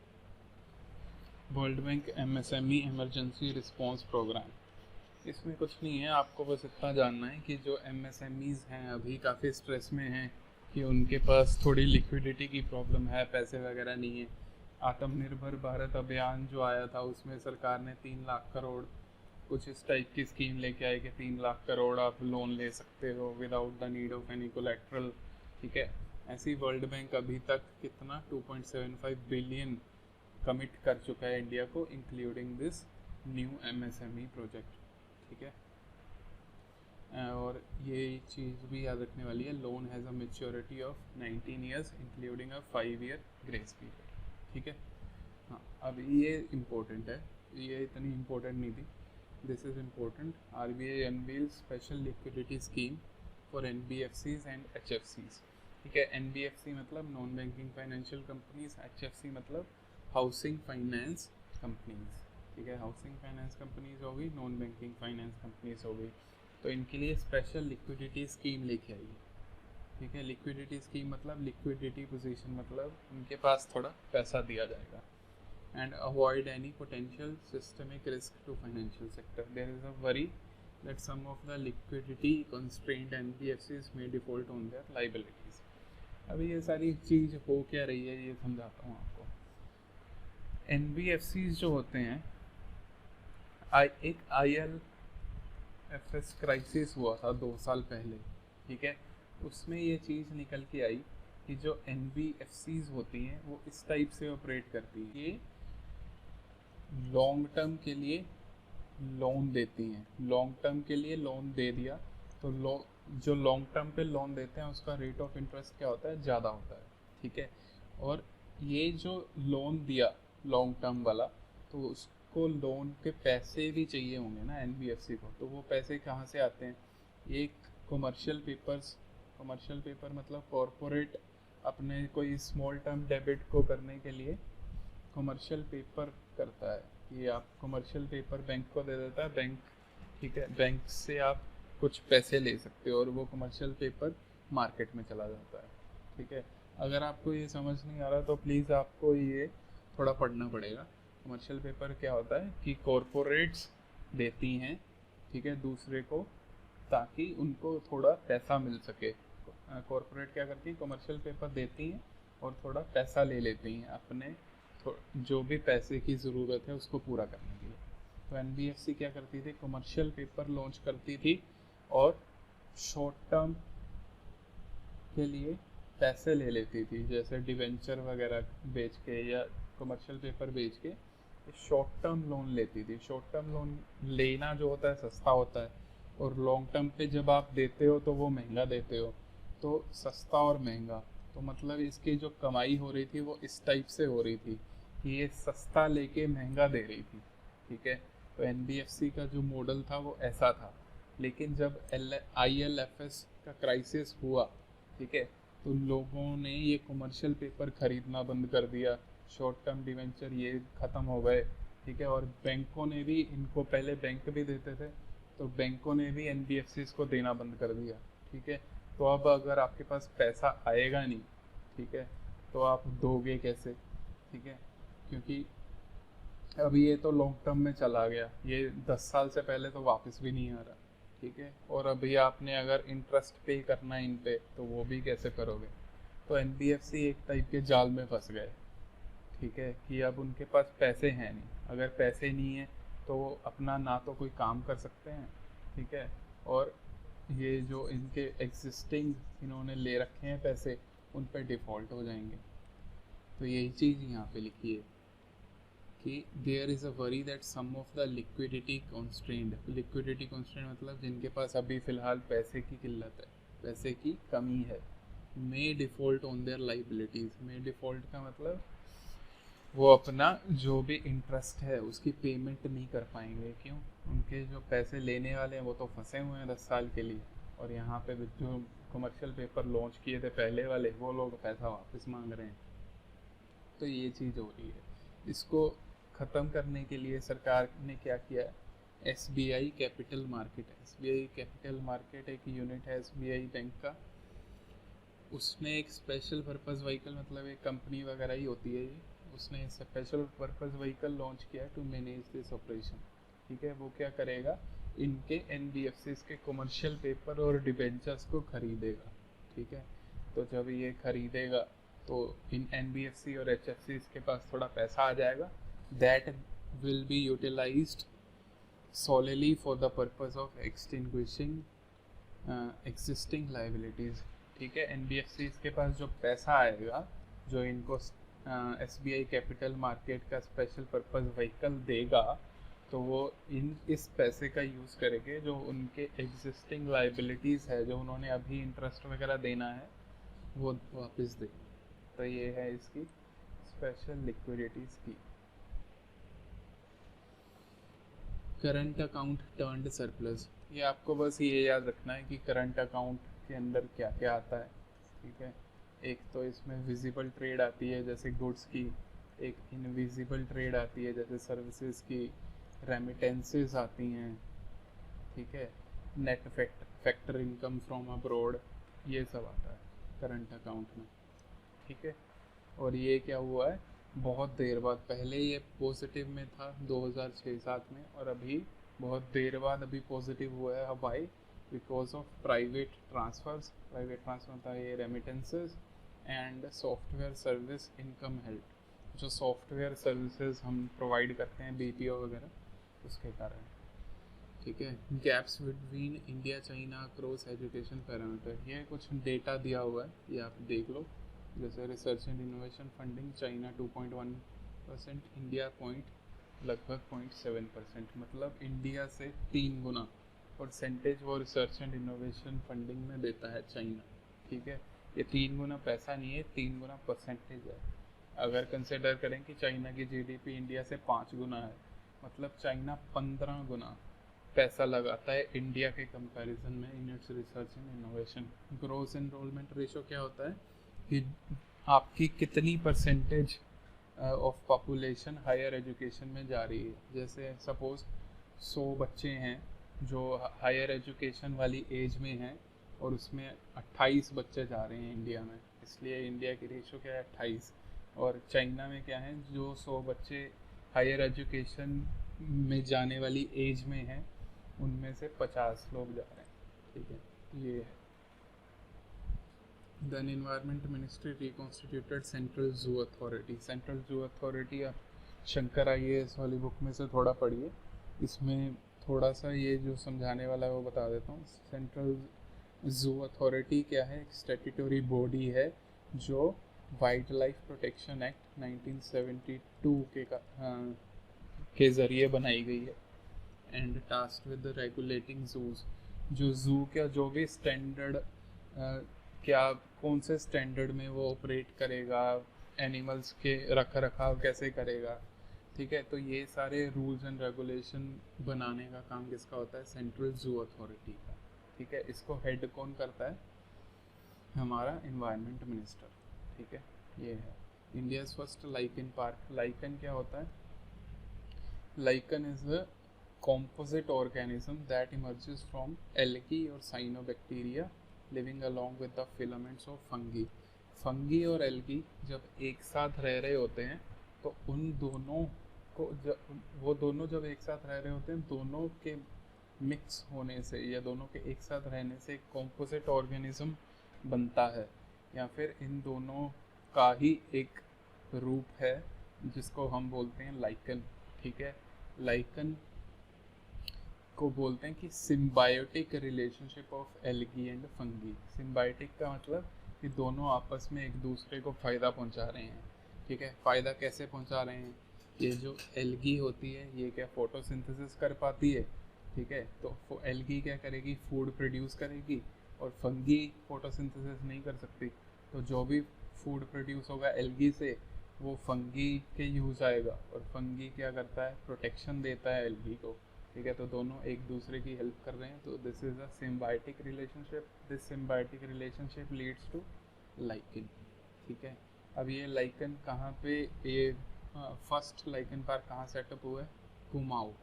Speaker 1: World Bank MSME emergency response programme, इसमें कुछ नहीं है, आपको बस इतना जानना है कि जो एमएसएमईज हैं अभी काफ़ी स्ट्रेस में हैं कि उनके पास थोड़ी लिक्विडिटी की प्रॉब्लम है, पैसे वगैरह नहीं है। आत्मनिर्भर भारत अभियान जो आया था उसमें सरकार ने 3 लाख करोड़ कुछ इस टाइप की स्कीम लेके आए कि 3 लाख करोड़ आप लोन ले सकते हो without the need of any collateral, ठीक है। ऐसी वर्ल्ड बैंक अभी तक कितना 2.75 बिलियन कमिट कर चुका है इंडिया को, including this new MSME project, ठीक है। और ये चीज़ भी याद रखने वाली है, loan has a maturity of 19 years including a 5 year grace period, ठीक है। हाँ, अब ये इम्पोर्टेंट है, ये इतनी इम्पोर्टेंट नहीं थी, this is important. RBI unveil special liquidity scheme for NBFCs and एचएफसीज, ठीक है। एनबीएफसी मतलब non banking financial companies, HFC मतलब हाउसिंग फाइनेंस कंपनीज, ठीक है। हाउसिंग फाइनेंस कंपनीज हो गई, नॉन बैंकिंग फाइनेंस कंपनीज हो गई, तो इनके लिए स्पेशल लिक्विडिटी स्कीम लेके आई है, ठीक है। लिक्विडिटी स्कीम मतलब लिक्विडिटी पोजीशन, मतलब उनके पास थोड़ा पैसा दिया जाएगा। And avoid any potential systemic risk to financial sector. There is a worry that some of the liquidity constrained NBFCs may default on their liabilities. अभी ये सारी चीज़ हो क्या रही है ये समझाता हूँ आपको। NBFCs जो होते हैं, एक IL/FS क्राइसिस हुआ था 2 साल पहले, ठीक है। उसमें ये चीज़ निकल के आई कि जो NBFCs होती हैं वो इस टाइप से ऑपरेट करती हैं, ये लॉन्ग टर्म के लिए लोन देती हैं, लॉन्ग टर्म के लिए लोन दे दिया तो जो लॉन्ग टर्म पे लोन देते हैं उसका रेट ऑफ इंटरेस्ट क्या होता है, ज़्यादा होता है, ठीक है। और ये जो लोन दिया लॉन्ग टर्म वाला, तो उसको लोन के पैसे भी चाहिए होंगे ना एनबीएफसी को, तो वो पैसे कहाँ से आते हैं, ये कमर्शियल पेपर मतलब कॉरपोरेट अपने कोई स्मॉल टर्म डेबिट को करने के लिए कमर्शियल पेपर करता है, कि आप कमर्शियल पेपर बैंक को दे देता है बैंक, ठीक है। बैंक से आप कुछ पैसे ले सकते हो और वो कमर्शियल पेपर मार्केट में चला जाता है, ठीक है। अगर आपको ये समझ नहीं आ रहा तो प्लीज़ आपको ये थोड़ा पढ़ना पड़ेगा। कमर्शियल पेपर क्या होता है कि कॉरपोरेट्स देती हैं, ठीक है, दूसरे को, ताकि उनको थोड़ा पैसा मिल सके। कॉरपोरेट क्या करती है, कमर्शियल पेपर देती हैं और थोड़ा पैसा ले लेती हैं अपने जो भी पैसे की ज़रूरत है उसको पूरा करने के लिए। तो एनबीएफसी क्या करती थी, कमर्शियल पेपर लॉन्च करती थी और शॉर्ट टर्म के लिए पैसे ले लेती थी, जैसे डिवेंचर वगैरह बेच के या कमर्शियल पेपर बेच के शॉर्ट टर्म लोन लेती थी। शॉर्ट टर्म लोन लेना जो होता है सस्ता होता है, और लॉन्ग टर्म पे जब आप देते हो तो वो महंगा देते हो, तो सस्ता और महंगा। तो मतलब इसकी जो कमाई हो रही थी वो इस टाइप से हो रही थी कि ये सस्ता लेके महंगा दे रही थी, ठीक है। तो एनबीएफसी का जो मॉडल था वो ऐसा था। लेकिन जब आईएलएफएस का क्राइसिस हुआ, ठीक है, तो लोगों ने ये कमर्शियल पेपर खरीदना बंद कर दिया, शॉर्ट टर्म डिवेंचर ये ख़त्म हो गए, ठीक है। और बैंकों ने भी इनको, पहले बैंक भी देते थे, तो बैंकों ने भी एनबीएफसीज को देना बंद कर दिया, ठीक है। तो अब अगर आपके पास पैसा आएगा नहीं, ठीक है, तो आप दोगे कैसे, ठीक है, क्योंकि अब ये तो लॉन्ग टर्म में चला गया, ये 10 साल से पहले तो वापस भी नहीं आ रहा, ठीक है। और अभी आपने अगर इंटरेस्ट पे करना है इन पे, तो वो भी कैसे करोगे। तो एनबीएफसी एक टाइप के जाल में फंस गए, ठीक है, कि अब उनके पास पैसे हैं नहीं। अगर पैसे नहीं है तो वो अपना ना तो कोई काम कर सकते हैं, ठीक है, और ये जो इनके एग्जिस्टिंग इन्होंने ले रखे हैं पैसे, उन पर डिफ़ॉल्ट हो जाएंगे। तो यही चीज़ यहाँ पे लिखी है कि there is a worry that some of the liquidity constraint मतलब जिनके पास अभी फ़िलहाल पैसे की किल्लत है, पैसे की कमी है, may default on their liabilities. May default का मतलब वो अपना जो भी इंटरेस्ट है उसकी पेमेंट नहीं कर पाएंगे। क्यों? उनके जो पैसे लेने वाले हैं वो तो फंसे हुए हैं 10 साल के लिए, और यहाँ पे जो कमर्शियल पेपर लॉन्च किए थे पहले वाले, वो लोग पैसा वापस मांग रहे हैं। तो ये चीज़ हो रही है। इसको ख़त्म करने के लिए सरकार ने क्या किया है, SBI capital market. SBI capital market एक यूनिट है एसबीआई बैंक का, उसने एक स्पेशल पर्पज़ व्हीकल, मतलब एक कंपनी वगैरह ही होती है ये, उसने स्पेशल पर्पज़ व्हीकल लॉन्च किया टू मैनेज दिस ऑपरेशन, ठीक है। वो क्या करेगा, इनके एनबीएफसीज के कमर्शियल पेपर और डिबेंचर्स को खरीदेगा, ठीक है। तो जब ये खरीदेगा तो इन एनबीएफसी और एचएफसीज के पास थोड़ा पैसा आ जाएगा, that will be utilised solely for the purpose of extinguishing existing liabilities, ठीक है। एनबीएफसी के पास जो पैसा आएगा, जो इनको एसबीआई कैपिटल मार्केट का स्पेशल पर्पस व्हीकल देगा, तो वो इस पैसे का यूज़ करेंगे, जो उनके एग्जिस्टिंग लाइबिलिटीज़ है, जो उन्होंने अभी इंटरेस्ट वगैरह देना है, वो वापस दे। तो ये है इसकी special liquidity scheme. Current account turned surplus, ये आपको बस ये याद रखना है कि करंट अकाउंट के अंदर क्या क्या आता है, ठीक है। एक तो इसमें विजिबल ट्रेड आती है जैसे गुड्स की, एक इनविजिबल ट्रेड आती है जैसे सर्विसेज की, रेमिटेंसेस आती हैं, ठीक है, net factor income from abroad, ये सब आता है करंट अकाउंट में, ठीक है। और ये क्या हुआ है, बहुत देर बाद, पहले ये पॉजिटिव में था 2006-07 में, और अभी बहुत देर बाद अभी पॉजिटिव हुआ है। Why? Because of private transfers. Private transfer होता है ये remittances and software service income help, जो सॉफ्टवेयर सर्विसेज हम प्रोवाइड करते हैं बीपीओ वगैरह, उसके कारण, ठीक है। Gaps between India China cross education parameter, ये कुछ डेटा दिया हुआ है, ये आप देख लो। जैसे research and innovation funding China 2.1%, India लगभग 0.7%, मतलब इंडिया से 3 गुना परसेंटेज वो रिसर्च एंड इनोवेशन फंडिंग में देता है चाइना, ठीक है। ये 3 गुना पैसा नहीं है, 3 गुना परसेंटेज है। अगर कंसिडर करें कि चाइना की जीडीपी इंडिया से 5 गुना है, मतलब चाइना 15 गुना पैसा लगाता है इंडिया के कंपैरिजन में in its research and innovation. Gross enrolment ratio क्या होता है कि आपकी कितनी percentage of population higher education में जा रही है। जैसे सपोज 100 बच्चे हैं जो हायर एजुकेशन वाली एज में हैं, और उसमें 28 बच्चे जा रहे हैं इंडिया में, इसलिए इंडिया की रेशो क्या है 28। और चाइना में क्या है, जो 100 बच्चे हायर एजुकेशन में जाने वाली एज में हैं, उनमें से 50 लोग जा रहे हैं, ठीक है। ये है। Then environment ministry reconstituted central zoo authority. Central zoo authority आप शंकर IAS वाली बुक में से थोड़ा पढ़िए, इसमें थोड़ा सा ये जो समझाने वाला है वो बता देता हूँ। सेंट्रल जू अथॉरिटी क्या है? एक स्टैट्यूटरी बॉडी है जो वाइल्ड लाइफ प्रोटेक्शन एक्ट 1972 के ज़रिए बनाई गई है एंड टास्क विद रेगुलेटिंग जूज। जो जू का जो भी स्टैंडर्ड क्या कौन से स्टैंडर्ड में वो ऑपरेट करेगा, एनिमल्स के रख रखाव कैसे करेगा, ठीक है। तो ये सारे रूल्स एंड रेगुलेशन बनाने का काम किसका होता है? सेंट्रल जू अथॉरिटी का, ठीक है। इसको हेड कौन करता है? हमारा इन्वायरमेंट मिनिस्टर, ठीक है। ये है India's first lichen park. Lichen क्या होता है? Lichen is a composite organism that emerges from algae or cyanobacteria living along with the filaments of fungi। Fungi और एल्गी जब एक साथ रह रहे होते हैं तो उन दोनों को वो दोनों जब एक साथ रह रहे होते हैं, दोनों के मिक्स होने से या दोनों के एक साथ रहने से एक कॉम्पोजिट ऑर्गेनिज्म बनता है, या फिर इन दोनों का ही एक रूप है जिसको हम बोलते हैं लाइकन, ठीक है। लाइकन को बोलते हैं कि symbiotic relationship of algae and fungi. Symbiotic का मतलब कि दोनों आपस में एक दूसरे को फ़ायदा पहुंचा रहे हैं, ठीक है। फ़ायदा कैसे पहुंचा रहे हैं? ये जो एल्गी होती है ये क्या फोटोसिंथेसिस कर पाती है, ठीक है। तो एल्गी क्या करेगी? फूड प्रोड्यूस करेगी, और फंगी फोटोसिंथेसिस नहीं कर सकती। तो जो भी फूड प्रोड्यूस होगा एल्गी से वो फंगी के यूज़ आएगा, और फंगी क्या करता है? प्रोटेक्शन देता है एल्गी को, ठीक है। तो दोनों एक दूसरे की हेल्प कर रहे हैं, तो this is a symbiotic relationship. This symbiotic relationship leads to lichen, ठीक है। अब ये लाइकन कहाँ पे, ये फर्स्ट लाइकन पार्क कहाँ सेटअप हुआ है? कुमाऊं,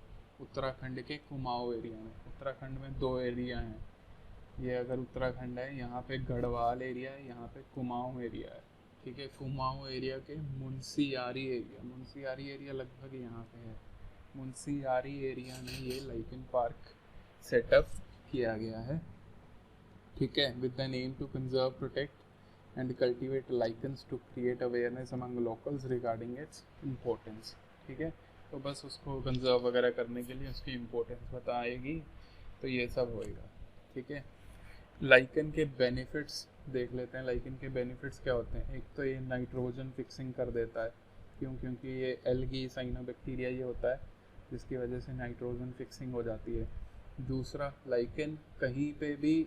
Speaker 1: उत्तराखंड के कुमाऊं एरिया में। उत्तराखंड में दो एरिया हैं, ये अगर उत्तराखंड है यहाँ पे गढ़वाल एरिया है, यहाँ पे कुमाऊं एरिया है, ठीक है। कुमाऊं एरिया के मुंशियारी एरिया, मुंशियारी एरिया लगभग यहाँ पे है। मुंशियारी एरिया में ये लाइकन पार्क सेटअप किया गया है, ठीक है, with the name to conserve, protect and cultivate lichens to create awareness among locals regarding its importance, ठीक है। तो बस उसको कंजर्व वगैरह करने के लिए उसकी इम्पोर्टेंस बताएगी, तो ये सब होएगा, ठीक है। लाइकन के बेनिफिट्स देख लेते हैं। लाइकन के बेनिफिट्स क्या होते हैं? एक तो ये नाइट्रोजन फिक्सिंग कर देता है, क्योंकि ये एल्गी साइनोबैक्टीरिया ये होता है जिसकी वजह से नाइट्रोजन फिक्सिंग हो जाती है। दूसरा, लाइकन कहीं पे भी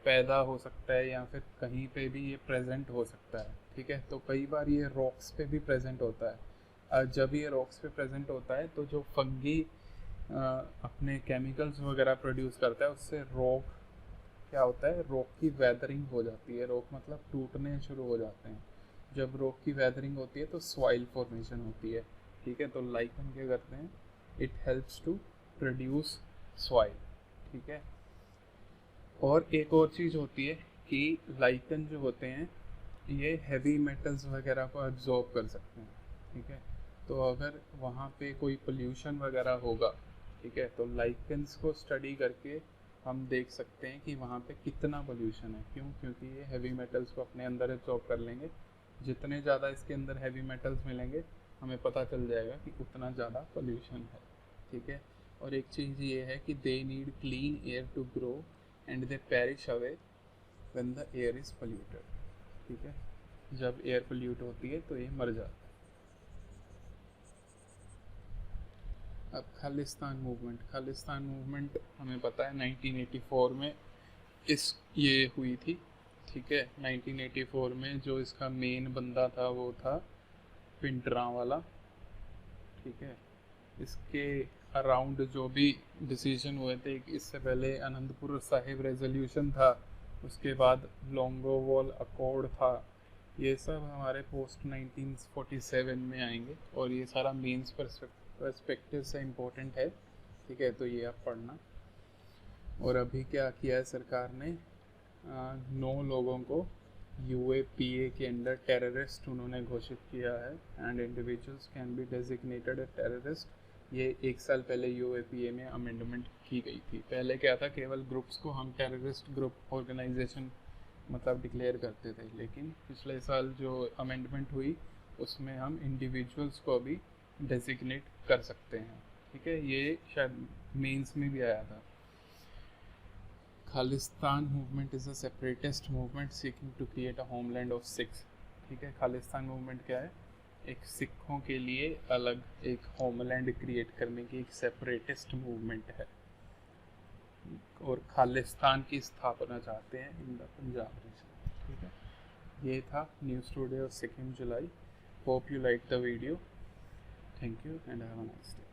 Speaker 1: पैदा हो सकता है या फिर कहीं पे भी ये प्रेजेंट हो सकता है, ठीक है। तो कई बार ये रॉक्स पे भी प्रेजेंट होता है। जब ये रॉक्स पे प्रेजेंट होता है तो जो फंगी अपने केमिकल्स वगैरह प्रोड्यूस करता है उससे रॉक क्या होता है? रॉक की वेदरिंग हो जाती है। रॉक मतलब टूटने शुरू हो जाते हैं। जब रॉक की वेदरिंग होती है तो सॉइल फॉर्मेशन होती है, ठीक है। तो लाइकन क्या करते हैं? It helps to produce soil, ठीक है। और एक और चीज़ होती है कि लाइकन जो होते हैं ये हैवी मेटल्स वगैरह को एब्जॉर्ब कर सकते हैं, ठीक है। तो अगर वहाँ पे कोई पोल्यूशन वगैरह होगा, ठीक है, तो लाइकन्स को स्टडी करके हम देख सकते हैं कि वहाँ पे कितना पोल्यूशन है। क्यों? क्योंकि ये हैवी मेटल्स को अपने अंदर एब्जॉर्ब कर लेंगे। जितने ज़्यादा इसके अंदर हैवी मेटल्स मिलेंगे हमें पता चल जाएगा कि उतना ज़्यादा पोल्यूशन है, ठीक है। और एक चीज़ ये है कि they need clean air to grow and they perish away when the air is polluted, ठीक है। जब एयर पोल्यूट होती है तो ये मर जाता है। अब खालिस्तान मूवमेंट हमें पता है 1984 में ये हुई थी, ठीक है। 1984 में जो इसका मेन बंदा था वो था भिंडरांवाला, ठीक है। इसके अराउंड जो भी डिसीजन हुए थे, इससे पहले आनंदपुर साहिब रेजोल्यूशन था, उसके बाद लोंगोवाल अकॉर्ड था, ये सब हमारे पोस्ट 1947 में आएंगे और ये सारा मेंस पर्सपेक्टिव से इम्पोर्टेंट है, ठीक है। तो ये आप पढ़ना। और अभी क्या किया है सरकार ने? 9 लोगों को UAPA के अंडर टेररिस्ट उन्होंने घोषित किया है and individuals can be designated a terrorist. ये 1 साल पहले UAPA में अमेंडमेंट की गई थी। पहले क्या था? केवल ग्रुप्स को हम टेररिस्ट ग्रुप ऑर्गेनाइजेशन मतलब डिक्लेयर करते थे, लेकिन पिछले साल जो अमेंडमेंट हुई उसमें हम इंडिविजुअल्स को भी डेजिग्नेट कर सकते हैं, ठीक है। ये शायद मेंस में भी आया था। Khalistan movement is a separatist movement seeking to create a homeland of Sikhs. ठीक है, खालिस्तान मूवमेंट क्या है? एक सिखों के लिए अलग एक होमलैंड क्रिएट करने की एक सेपरेटिस्ट मूवमेंट है और खालिस्तान की स्थापना चाहते हैं इन द पंजाब रीजन। ठीक है, ये था news today of 2 July. Hope you like the video. Thank you and have a nice day.